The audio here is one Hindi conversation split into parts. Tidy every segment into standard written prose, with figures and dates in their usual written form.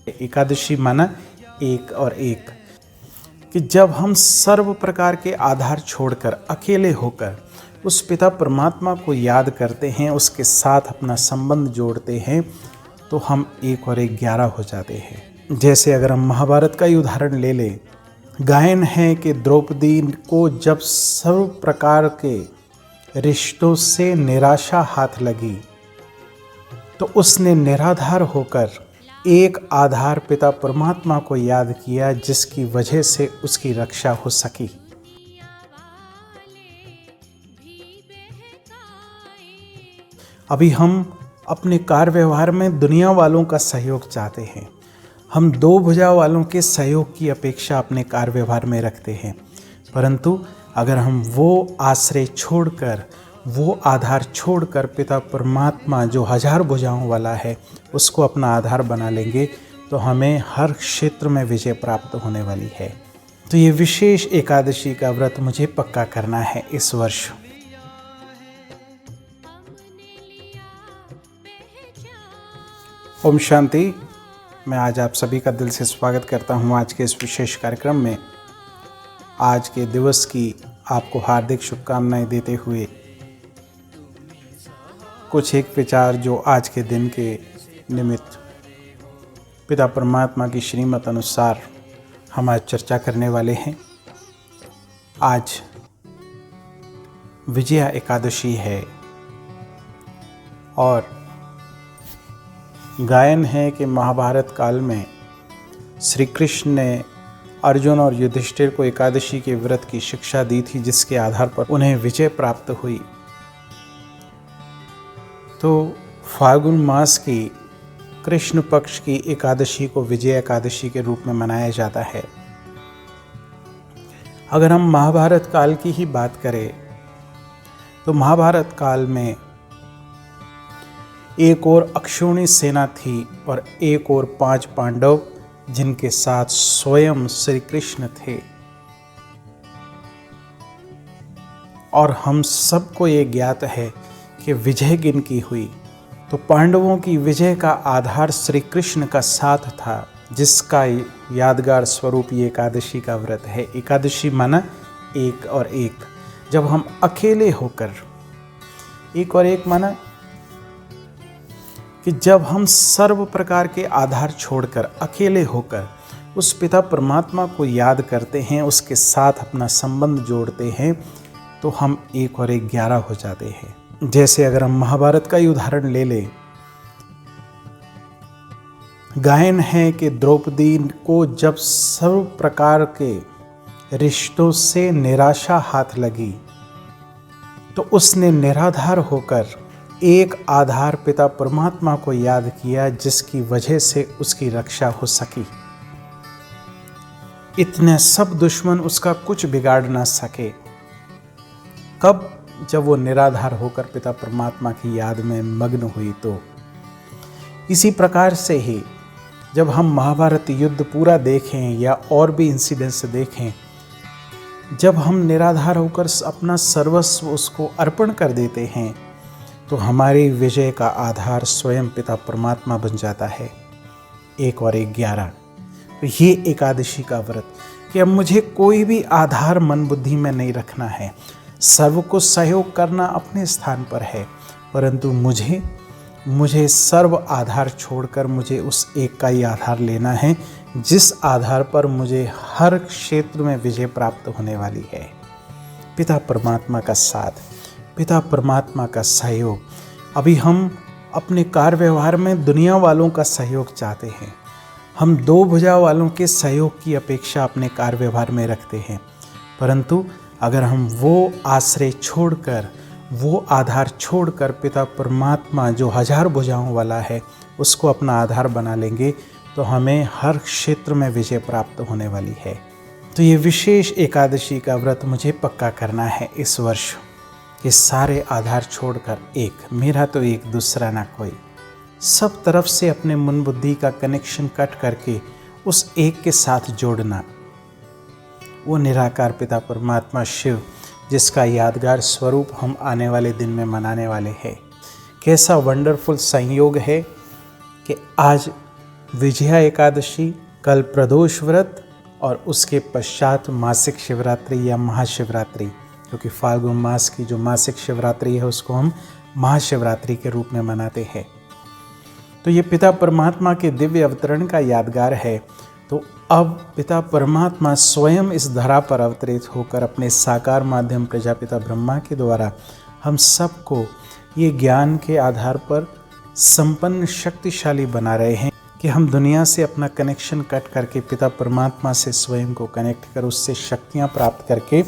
एकादशी माना एक और एक, कि जब हम सर्व प्रकार के आधार छोड़कर अकेले होकर उस पिता परमात्मा को याद करते हैं, उसके साथ अपना संबंध जोड़ते हैं, तो हम एक और एक 11 हो जाते हैं। जैसे अगर हम महाभारत का ही उदाहरण ले लें, गायन है कि द्रौपदी को जब सर्व प्रकार के रिश्तों से निराशा हाथ लगी तो उसने निराधार होकर एक आधार पिता परमात्मा को याद किया, जिसकी वजह से उसकी रक्षा हो सकी। अभी हम अपने कार्य व्यवहार में दुनिया वालों का सहयोग चाहते हैं। हम दो भुजा वालों के सहयोग की अपेक्षा अपने कार्य व्यवहार में रखते हैं, परंतु अगर हम वो आश्रय छोड़कर, वो आधार छोड़कर पिता परमात्मा जो 1000 भुजाओं वाला है उसको अपना आधार बना लेंगे, तो हमें हर क्षेत्र में विजय प्राप्त होने वाली है। तो ये विशेष एकादशी का व्रत मुझे पक्का करना है इस वर्ष। ओम शांति। मैं आज आप सभी का दिल से स्वागत करता हूँ आज के इस विशेष कार्यक्रम में। आज के दिवस की आपको हार्दिक शुभकामनाएं देते हुए कुछ एक विचार जो आज के दिन के निमित्त पिता परमात्मा की श्रीमत अनुसार हम आज चर्चा करने वाले हैं। आज विजया एकादशी है और गायन है कि महाभारत काल में श्री कृष्ण ने अर्जुन और युधिष्ठिर को एकादशी के व्रत की शिक्षा दी थी, जिसके आधार पर उन्हें विजय प्राप्त हुई। तो फाल्गुन मास की कृष्ण पक्ष की एकादशी को विजय एकादशी के रूप में मनाया जाता है। अगर हम महाभारत काल की ही बात करें तो महाभारत काल में एक और अक्षौणी सेना थी और एक और 5 पांडव, जिनके साथ स्वयं श्री कृष्ण थे। और हम सबको ये ज्ञात है कि विजय किनकी हुई, तो पांडवों की विजय का आधार श्री कृष्ण का साथ था, जिसका यादगार स्वरूप ये एकादशी का व्रत है। एकादशी माना एक और एक। जब हम अकेले होकर, एक और एक माना कि जब हम सर्व प्रकार के आधार छोड़कर अकेले होकर उस पिता परमात्मा को याद करते हैं, उसके साथ अपना संबंध जोड़ते हैं, तो हम एक और एक 11 हो जाते हैं। जैसे अगर हम महाभारत का ही उदाहरण ले लें, गायन है कि द्रौपदी को जब सर्व प्रकार के रिश्तों से निराशा हाथ लगी तो उसने निराधार होकर एक आधार पिता परमात्मा को याद किया, जिसकी वजह से उसकी रक्षा हो सकी। इतने सब दुश्मन उसका कुछ बिगाड़ ना सके। कब? जब वो निराधार होकर पिता परमात्मा की याद में मग्न हुई। तो इसी प्रकार से ही जब हम महाभारत युद्ध पूरा देखें या और भी इंसिडेंट्स देखें, जब हम निराधार होकर अपना सर्वस्व उसको अर्पण कर देते हैं, तो हमारी विजय का आधार स्वयं पिता परमात्मा बन जाता है। एक और एक 11। तो ये एकादशी का व्रत कि अब मुझे कोई भी आधार मन बुद्धि में नहीं रखना है। सर्व को सहयोग करना अपने स्थान पर है, परंतु मुझे सर्व आधार छोड़कर मुझे उस एक का ही आधार लेना है, जिस आधार पर मुझे हर क्षेत्र में विजय प्राप्त होने वाली है। पिता परमात्मा का साथ, पिता परमात्मा का सहयोग। अभी हम अपने कार्य व्यवहार में दुनिया वालों का सहयोग चाहते हैं। हम दो भुजा वालों के सहयोग की अपेक्षा अपने कार्य व्यवहार में रखते हैं, परंतु अगर हम वो आश्रय छोड़कर, वो आधार छोड़कर पिता परमात्मा जो 1000 भुजाओं वाला है उसको अपना आधार बना लेंगे, तो हमें हर क्षेत्र में विजय प्राप्त होने वाली है। तो ये विशेष एकादशी का व्रत मुझे पक्का करना है इस वर्ष। ये सारे आधार छोड़कर एक, मेरा तो एक, दूसरा ना कोई, सब तरफ से अपने मन बुद्धि का कनेक्शन कट करके उस एक के साथ जोड़ना। वो निराकार पिता परमात्मा शिव, जिसका यादगार स्वरूप हम आने वाले दिन में मनाने वाले हैं। कैसा वंडरफुल संयोग है कि आज विजया एकादशी, कल प्रदोष व्रत और उसके पश्चात मासिक शिवरात्रि या महाशिवरात्रि, क्योंकि फाल्गुन मास की जो मासिक शिवरात्रि है उसको हम महाशिवरात्रि के रूप में मनाते हैं। तो ये पिता परमात्मा के दिव्य अवतरण का यादगार है। तो अब पिता परमात्मा स्वयं इस धरा पर अवतरित होकर अपने साकार माध्यम प्रजापिता ब्रह्मा के द्वारा हम सबको ये ज्ञान के आधार पर संपन्न शक्तिशाली बना रहे हैं कि हम दुनिया से अपना कनेक्शन कट करके पिता परमात्मा से स्वयं को कनेक्ट कर उससे शक्तियाँ प्राप्त करके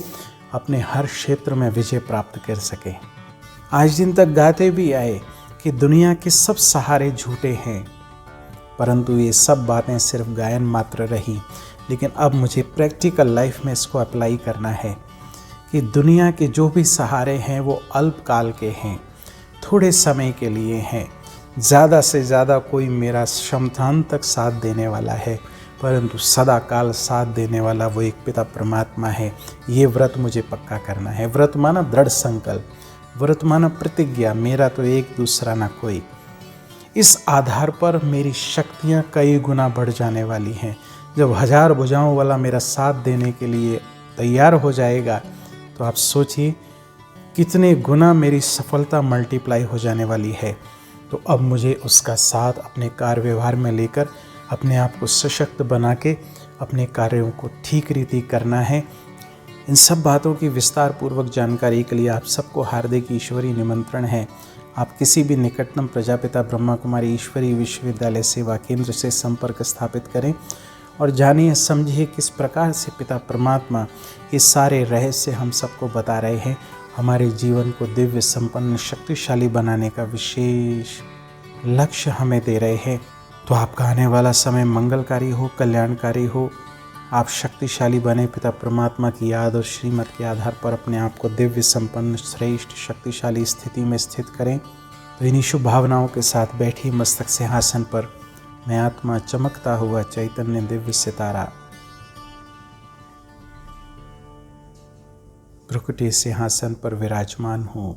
अपने हर क्षेत्र में विजय प्राप्त कर सके। आज दिन तक गाते भी आए कि दुनिया के सब सहारे झूठे हैं, परंतु ये सब बातें सिर्फ गायन मात्र रही। लेकिन अब मुझे प्रैक्टिकल लाइफ में इसको अप्लाई करना है कि दुनिया के जो भी सहारे हैं वो अल्पकाल के हैं, थोड़े समय के लिए हैं। ज़्यादा से ज़्यादा कोई मेरा शमशान तक साथ देने वाला है, परंतु सदा काल साथ देने वाला वो एक पिता परमात्मा है। ये व्रत मुझे पक्का करना है। व्रत माना दृढ़ संकल्प, व्रत माना प्रतिज्ञा, मेरा तो एक दूसरा ना कोई। इस आधार पर मेरी शक्तियाँ कई गुना बढ़ जाने वाली हैं। जब 1000 भुजाओं वाला मेरा साथ देने के लिए तैयार हो जाएगा तो आप सोचिए कितने गुना मेरी सफलता मल्टीप्लाई हो जाने वाली है। तो अब मुझे उसका साथ अपने कार्य व्यवहार में लेकर अपने आप को सशक्त बना के अपने कार्यों को ठीक रीति करना है। इन सब बातों की विस्तार पूर्वक जानकारी के लिए आप सबको हार्दिक ईश्वरीय निमंत्रण है। आप किसी भी निकटतम प्रजापिता ब्रह्मा कुमारी ईश्वरीय विश्वविद्यालय सेवा केंद्र से संपर्क स्थापित करें और जानिए समझिए किस प्रकार से पिता परमात्मा ये सारे रहस्य हम सबको बता रहे हैं। हमारे जीवन को दिव्य संपन्न शक्तिशाली बनाने का विशेष लक्ष्य हमें दे रहे हैं। तो आपका आने वाला समय मंगलकारी हो, कल्याणकारी हो। आप शक्तिशाली बने, पिता परमात्मा की याद और श्रीमत के आधार पर अपने आप को दिव्य संपन्न श्रेष्ठ शक्तिशाली स्थिति में स्थित करें। तो इन्हीं शुभ भावनाओं के साथ बैठी मस्तक सिंहासन पर मैं आत्मा चमकता हुआ चैतन्य दिव्य सितारा भ्रुकुटी सिंहासन पर विराजमान हूँ।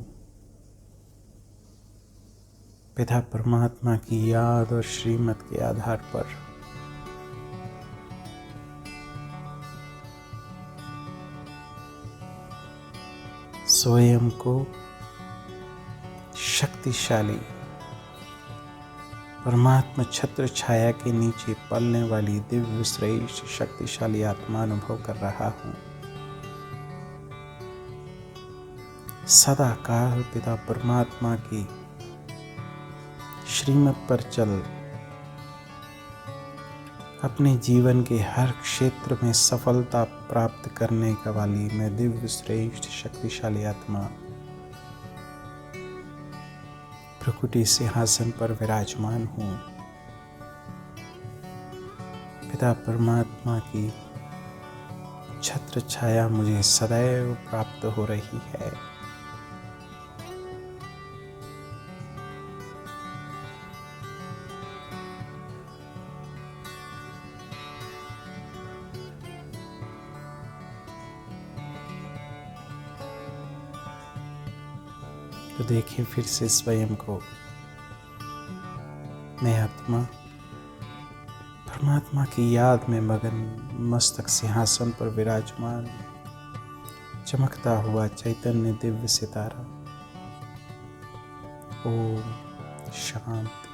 पिता परमात्मा की याद और श्रीमत के आधार पर स्वयं को शक्तिशाली परमात्मा छत्र छाया के नीचे पलने वाली दिव्य श्रेष्ठ शक्तिशाली आत्मा अनुभव कर रहा हूँ। सदा काल पिता परमात्मा की श्रीमत पर चल अपने जीवन के हर क्षेत्र में सफलता प्राप्त करने का वाली मैं दिव्य श्रेष्ठ शक्तिशाली आत्मा प्रकृति सिंहासन पर विराजमान हूँ। पिता परमात्मा की छत्र छाया मुझे सदैव प्राप्त हो रही है। तो देखिए फिर से स्वयं को, मैं आत्मा परमात्मा की याद में मगन मस्तक सिंहासन पर विराजमान चमकता हुआ चैतन्य दिव्य सितारा। ओम शांति।